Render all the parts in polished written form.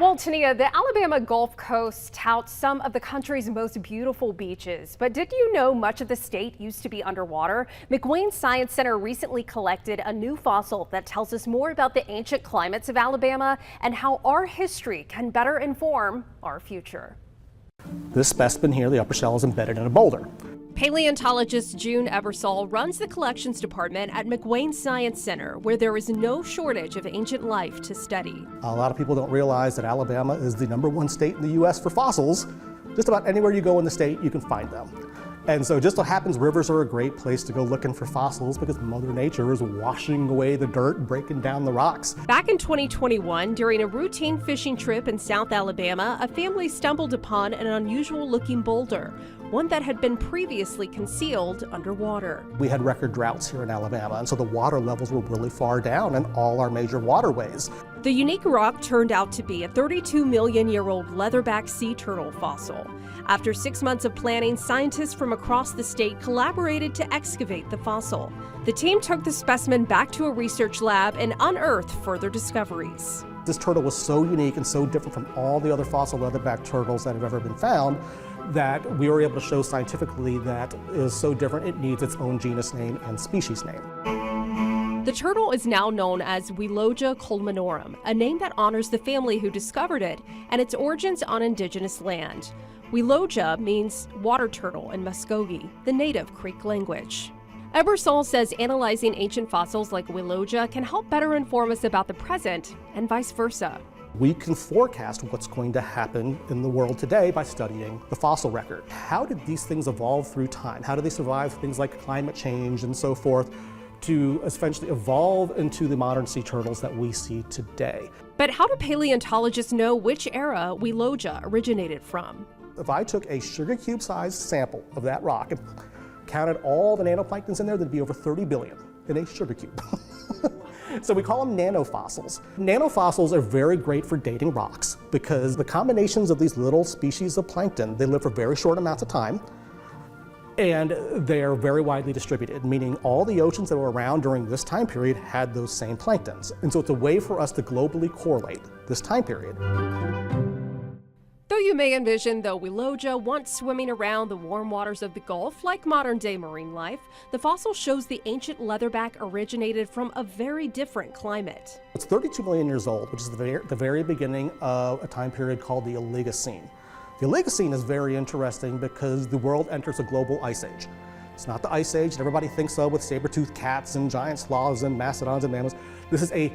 Well, Tania, the Alabama Gulf Coast touts some of the country's most beautiful beaches. But did you know much of the state used to be underwater? McWane Science Center recently collected a new fossil that tells us more about the ancient climates of Alabama and how our history can better inform our future. This specimen here, the upper shell, is embedded in a boulder. Paleontologist June Ebersol runs the collections department at McWane Science Center, where there is no shortage of ancient life to study. A lot of people don't realize that Alabama is the #1 state in the U.S. for fossils. Just about anywhere you go in the state, you can find them. And so just so happens rivers are a great place to go looking for fossils because Mother Nature is washing away the dirt and breaking down the rocks. Back in 2021, during a routine fishing trip in South Alabama, a family stumbled upon an unusual looking boulder, one that had been previously concealed underwater. We had record droughts here in Alabama, and so the water levels were really far down in all our major waterways. The unique rock turned out to be a 32-million-year-old leatherback sea turtle fossil. After 6 months of planning, scientists from across the state collaborated to excavate the fossil. The team took the specimen back to a research lab and unearthed further discoveries. This turtle was so unique and so different from all the other fossil leatherback turtles that have ever been found that we were able to show scientifically that it is so different it needs its own genus name and species name. The turtle is now known as Weloja culminorum, a name that honors the family who discovered it and its origins on indigenous land. Weloja means water turtle in Muskogee, the native Creek language. Ebersol says analyzing ancient fossils like Weloja can help better inform us about the present and vice versa. We can forecast what's going to happen in the world today by studying the fossil record. How did these things evolve through time? How do they survive things like climate change and so forth to essentially evolve into the modern sea turtles that we see today? But how do paleontologists know which era Weloja originated from? If I took a sugar cube sized sample of that rock and counted all the nanoplanktons in there, there'd be over 30 billion in a sugar cube. So we call them nanofossils. Nanofossils are very great for dating rocks because the combinations of these little species of plankton, they live for very short amounts of time and they're very widely distributed, meaning all the oceans that were around during this time period had those same planktons. And so it's a way for us to globally correlate this time period. Though you may envision the Weloja once swimming around the warm waters of the Gulf like modern-day marine life, the fossil shows the ancient leatherback originated from a very different climate. It's 32 million years old, which is the very beginning of a time period called the Oligocene. The Oligocene is very interesting because the world enters a global ice age. It's not the ice age that everybody thinks of with saber-toothed cats and giant sloths and mastodons and mammoths. This is a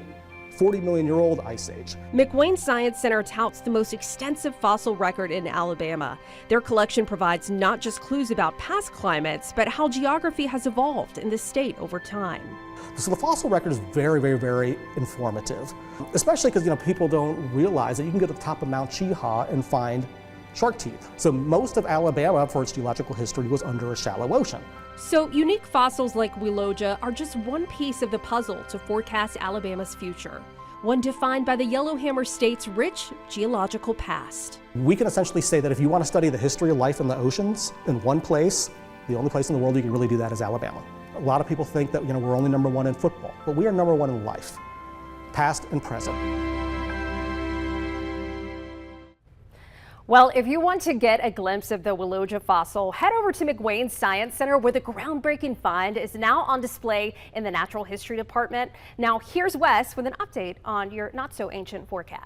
40-million-year-old ice age. McWane Science Center touts the most extensive fossil record in Alabama. Their collection provides not just clues about past climates, but how geography has evolved in the state over time. So the fossil record is very, very, very informative, especially because people don't realize that you can go to the top of Mount Cheaha and find shark teeth. So most of Alabama, for its geological history, was under a shallow ocean. So unique fossils like Weloja are just one piece of the puzzle to forecast Alabama's future, one defined by the Yellowhammer State's rich geological past. We can essentially say that if you want to study the history of life in the oceans in one place, the only place in the world you can really do that is Alabama. A lot of people think that we're only #1 in football, but we are #1 in life, past and present. Well, if you want to get a glimpse of the Weloja fossil, head over to McWane Science Center, where the groundbreaking find is now on display in the Natural History Department. Now, here's Wes with an update on your not-so-ancient forecast.